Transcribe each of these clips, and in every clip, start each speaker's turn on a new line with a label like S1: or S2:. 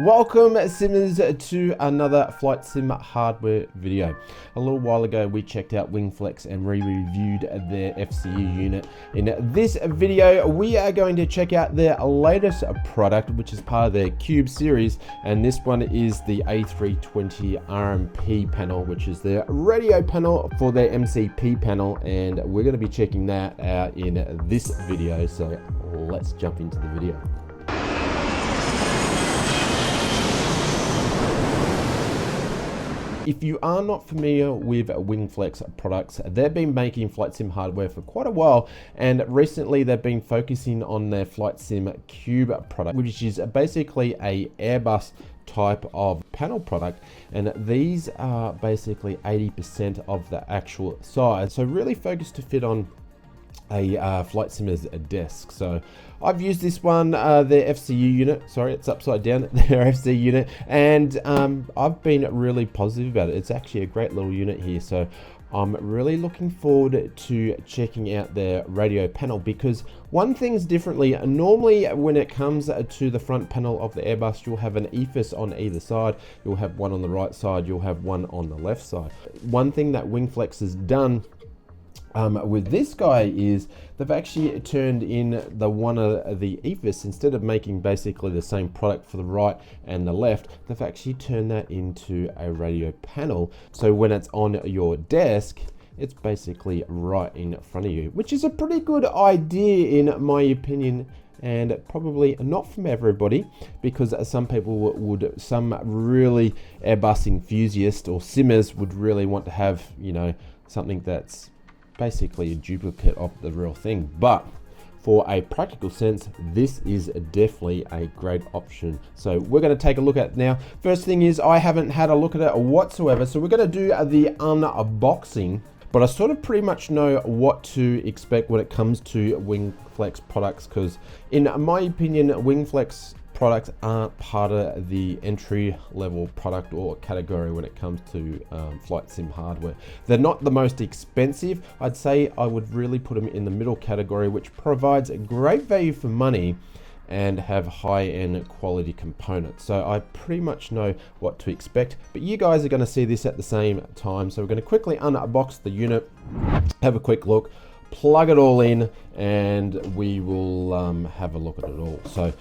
S1: Welcome simmers to another flight sim hardware video. A little while ago we checked out Wingflex and reviewed their FCU unit. In this video we are going to check out their latest product, which is part of their Cube series, and this one is the A320 RMP panel, which is their radio panel for their MCP panel, and we're going to be checking that out in this video, so let's jump into the video. If you are not familiar with Wingflex products, they've been making flight sim hardware for quite a while, and recently they've been focusing on their flight sim Cube product, which is basically a Airbus type of panel product, and these are basically 80% of the actual size, so really focused to fit on a flight simmer's desk. So I've used this one, their FCU unit, sorry it's upside down, their FC unit, and I've been really positive about it. It's actually a great little unit here, so I'm really looking forward to checking out their radio panel, because one thing's differently. Normally when it comes to the front panel of the Airbus, you'll have an EFIS on either side, you'll have one on the right side, you'll have one on the left side. One thing that Wingflex has done with this guy is they've actually turned in the one of the EFIS, instead of making basically the same product for the right and the left, they've actually turned that into a radio panel. So when it's on your desk, it's basically right in front of you, which is a pretty good idea in my opinion, and probably not from everybody, because some people would, some really Airbus enthusiasts or simmers would really want to have, you know, something that's basically a duplicate of the real thing. But for a practical sense, this is definitely a great option. So we're going to take a look at it now. First thing is, I haven't had a look at it whatsoever, so we're going to do the unboxing, but I sort of pretty much know what to expect when it comes to Wingflex products, because in my opinion, Wingflex products aren't part of the entry level product or category when it comes to flight sim hardware. They're not the most expensive. I'd say I would really put them in the middle category, which provides a great value for money and have high-end quality components. So I pretty much know what to expect, but you guys are going to see this at the same time. So we're going to quickly unbox the unit, have a quick look, plug it all in, and we will have a look at it all. So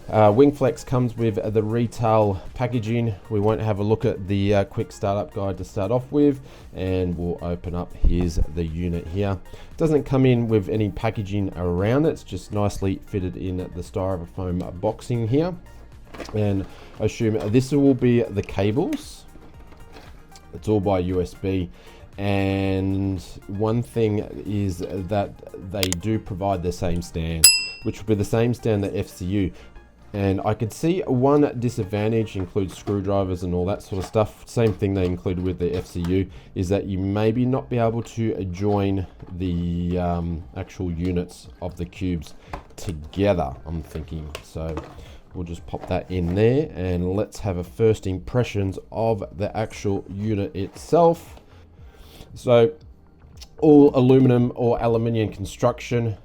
S1: Wingflex comes with the retail packaging. We won't have a look at the quick startup guide to start off with, and we'll open up. Here's the unit here. It doesn't come in with any packaging around it, it's just nicely fitted in the styrofoam boxing here, and I assume this will be the cables. It's all by USB. And one thing is that they do provide the same stand, which will be the same stand that FCU. And I could see one disadvantage, includes screwdrivers and all that sort of stuff. Same thing they included with the FCU, is that you maybe not be able to join the actual units of the cubes together, I'm thinking. So we'll just pop that in there, and let's have a first impressions of the actual unit itself. So all aluminum or aluminium construction.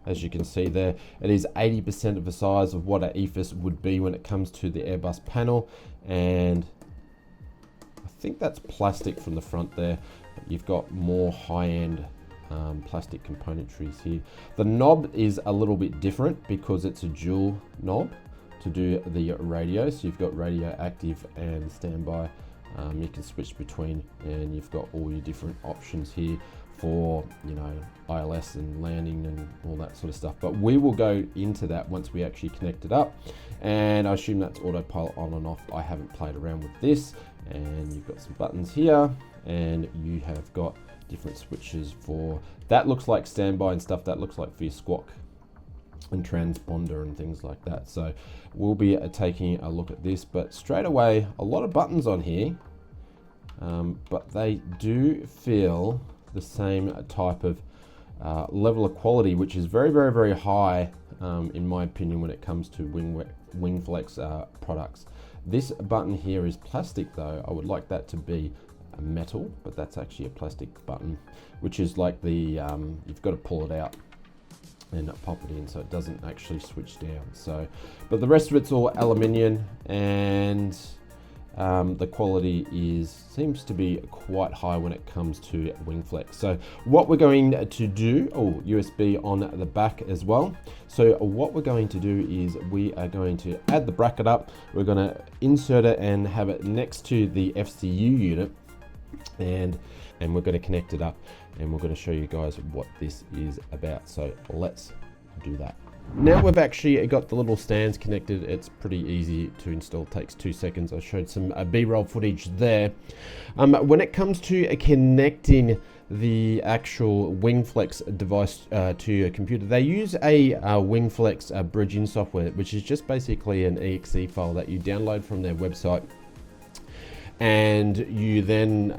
S1: As you can see there, it is 80% of the size of what an EFIS would be when it comes to the Airbus panel, and I think that's plastic from the front there. You've got more high-end plastic componentries here. The knob is a little bit different because it's a dual knob to do the radio, so you've got radio active and standby. You can switch between, and you've got all your different options here for, you know, ILS and landing and all that sort of stuff, but we will go into that once we actually connect it up. And I assume that's autopilot on and off. I haven't played around with this. And you've got some buttons here, and you have got different switches for that. Looks like standby and stuff. That looks like for your squawk and transponder and things like that. So we'll be taking a look at this, but straight away, a lot of buttons on here, but they do feel the same type of level of quality, which is very, very, very high in my opinion when it comes to Wingflex products. This button here is plastic though. I would like that to be a metal, but that's actually a plastic button, which is like the, you've got to pull it out. and pop it in so it doesn't actually switch down. So, but the rest of it's all aluminium, and the quality seems to be quite high when it comes to Wingflex. So what we're going to do, USB on the back as well. So what we're going to do is we are going to add the bracket up. We're going to insert it and have it next to the FCU unit, and we're going to connect it up, and we're going to show you guys what this is about. So let's do that. Now we've actually got the little stands connected. It's pretty easy to install, it takes 2 seconds. I showed some B-roll footage there. When it comes to connecting the actual Wingflex device to your computer, they use a Wingflex bridging software, which is just basically an exe file that you download from their website, and you then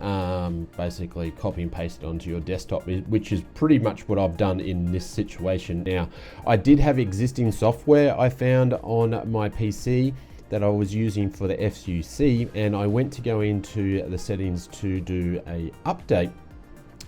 S1: basically copy and paste it onto your desktop, which is pretty much what I've done in this situation. Now, I did have existing software I found on my PC that I was using for the FCC, and I went to go into the settings to do a update,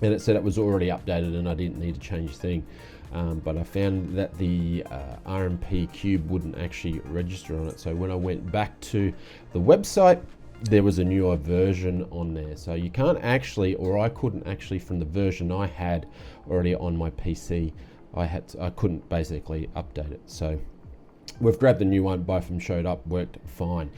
S1: and it said it was already updated and I didn't need to change a thing. But I found that the RMP cube wouldn't actually register on it. So when I went back to the website, there was a newer version on there. So you can't actually, or I couldn't actually, from the version I had already on my PC, I couldn't basically update it. So we've grabbed the new one, both of them showed up, worked fine.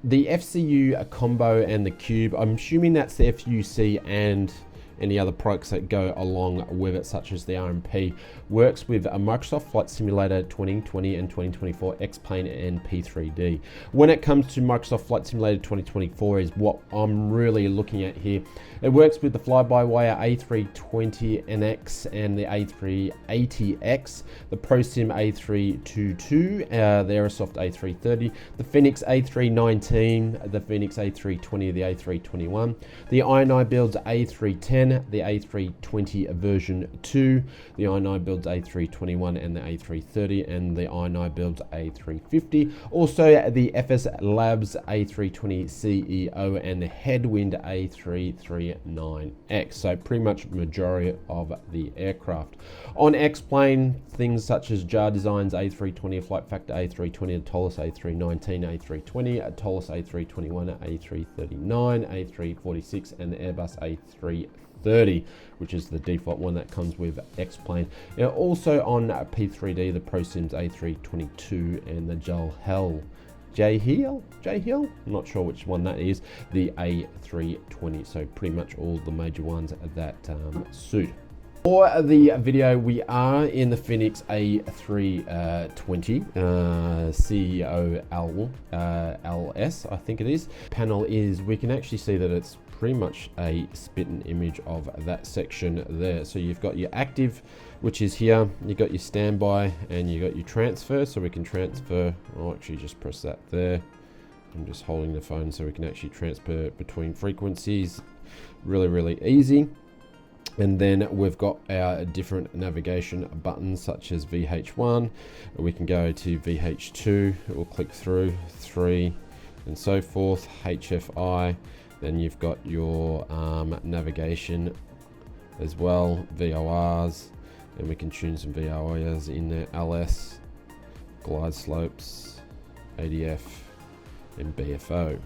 S1: The FCU combo and the cube, I'm assuming that's the FUC and any other products that go along with it, such as the RMP, works with a Microsoft Flight Simulator 2020 and 2024 X-Plane and P3D. When it comes to Microsoft Flight Simulator 2024 is what I'm really looking at here. It works with the fly-by-wire A320 NX and the A380X, the ProSim A322, the Aerosoft A330, the Phoenix A319, the Phoenix A320, the A321, the INI builds A310, the A320 version 2, the INI builds A321 and the A330, and the INI builds A350. Also the FS Labs A320 CEO and the Headwind A339X. So pretty much majority of the aircraft. On X-Plane, things such as JAR Designs A320, Flight Factor A320, Atolus A319, A320, Atolus A321, A339, A346, and the Airbus A330, which is the default one that comes with X-Plane. Now also on P3D, the ProSims A322 and the J-Hill? I'm not sure which one that is, the A320. So pretty much all the major ones that suit. For the video, we are in the Phoenix A320 COL-LS, I think it is. Panel is, we can actually see that it's pretty much a spitting image of that section there. So you've got your active, which is here, you've got your standby, and you've got your transfer. So we can transfer, I'll actually just press that there. I'm just holding the phone so we can actually transfer between frequencies. Really, really easy. And then we've got our different navigation buttons such as VH1. We can go to VH2, we'll click through 3 and so forth, HFI. Then you've got your navigation as well, VORs, and we can tune some VORs in there, LS, glide slopes, ADF, and BFO.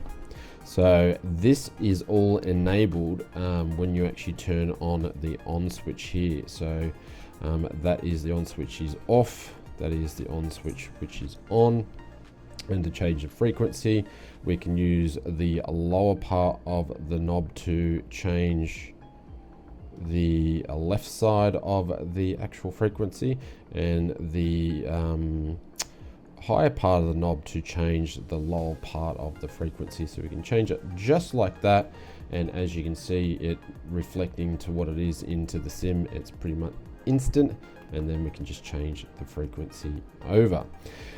S1: So this is all enabled when you actually turn on the on switch here. So that is the on switch is off, that is the on switch which is on. And to change the frequency, we can use the lower part of the knob to change the left side of the actual frequency, and the higher part of the knob to change the lower part of the frequency. So we can change it just like that, and as you can see it reflecting to what it is into the sim, it's pretty much instant, and then we can just change the frequency over.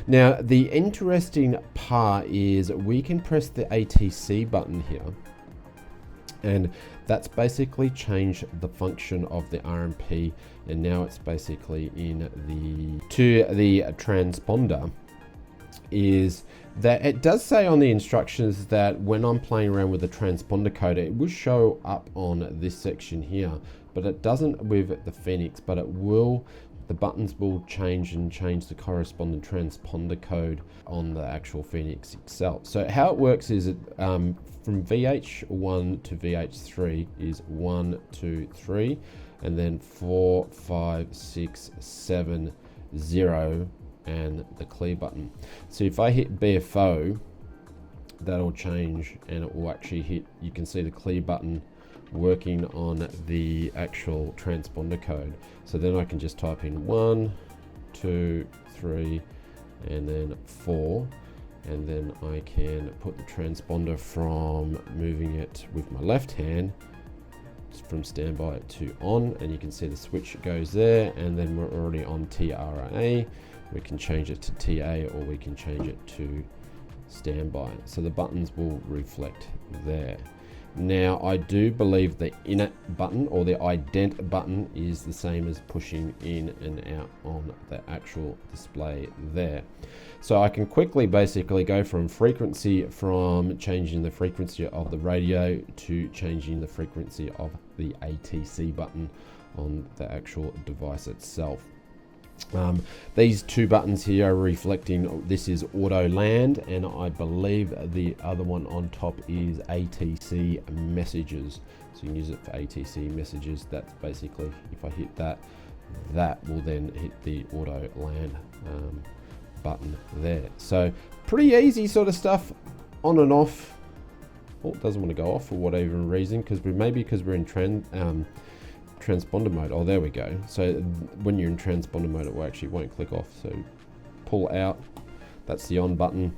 S1: Now the interesting part is we can press the ATC button here, and that's basically changed the function of the RMP, and now it's basically in the transponder. Is that it does say on the instructions that when I'm playing around with the transponder code, it will show up on this section here, but it doesn't with the Phoenix, but it will the buttons will change the corresponding transponder code on the actual Phoenix itself. So how it works is from VH1 to VH3 is 1, 2, 3, and then 4, 5, 6, 7, 0, and the clear button. So if I hit BFO, that'll change and it will actually hit, you can see the clear button working on the actual transponder code. So then I can just type in 1, 2, 3, and then 4, and then I can put the transponder from moving it with my left hand from standby to on, and you can see the switch goes there, and then we're already on TRA. We can change it to TA, or we can change it to standby. So the buttons will reflect there. Now I do believe the init button or the ident button is the same as pushing in and out on the actual display there. So I can quickly basically go from changing the frequency of the radio to changing the frequency of the ATC button on the actual device itself. These two buttons here are reflecting, this is auto land, and I believe the other one on top is ATC messages. So you can use it for ATC messages. That's basically, if I hit that, that will then hit the auto land button there. So pretty easy sort of stuff, on and off. Oh, it doesn't want to go off for whatever reason, because we're in transponder mode. Oh, there we go. So when you're in transponder mode, it won't click off. So pull out, that's the on button,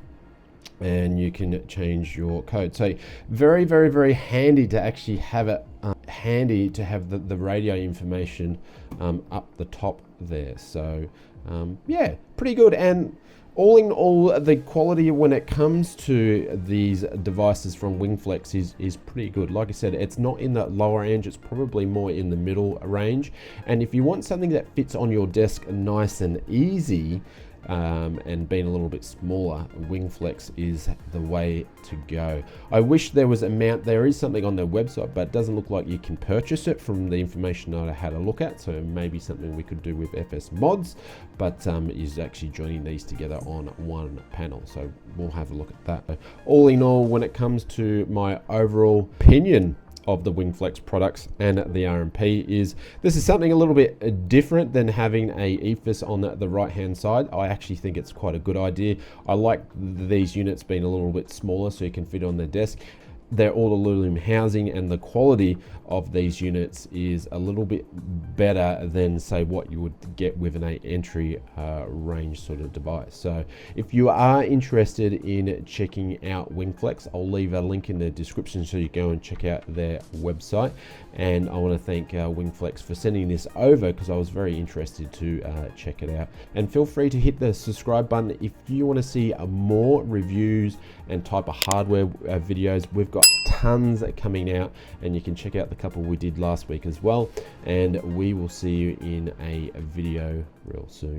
S1: and you can change your code. So very, very, very handy to actually have it handy to have the radio information up the top there. So yeah, pretty good. And all in all, the quality when it comes to these devices from Wingflex is pretty good. Like I said, it's not in the lower range, it's probably more in the middle range. And if you want something that fits on your desk nice and easy, and being a little bit smaller, Wingflex is the way to go. I wish there was a mount. There is something on their website, but it doesn't look like you can purchase it from the information I had a look at. So maybe something we could do with FS Mods, but is actually joining these together on one panel. So we'll have a look at that. All in all, when it comes to my overall opinion of the Wingflex products and the RMP, is this is something a little bit different than having a EFIS on the right hand side. I actually think it's quite a good idea. I like these units being a little bit smaller so you can fit on the desk. They're all aluminum housing, and the quality of these units is a little bit better than say what you would get with an entry range sort of device. So if you are interested in checking out Wingflex, I'll leave a link in the description so you go and check out their website. And I want to thank Wingflex for sending this over, because I was very interested to check it out. And feel free to hit the subscribe button if you want to see more reviews and type of hardware videos. We've got tons coming out, and you can check out the couple we did last week as well. And we will see you in a video real soon.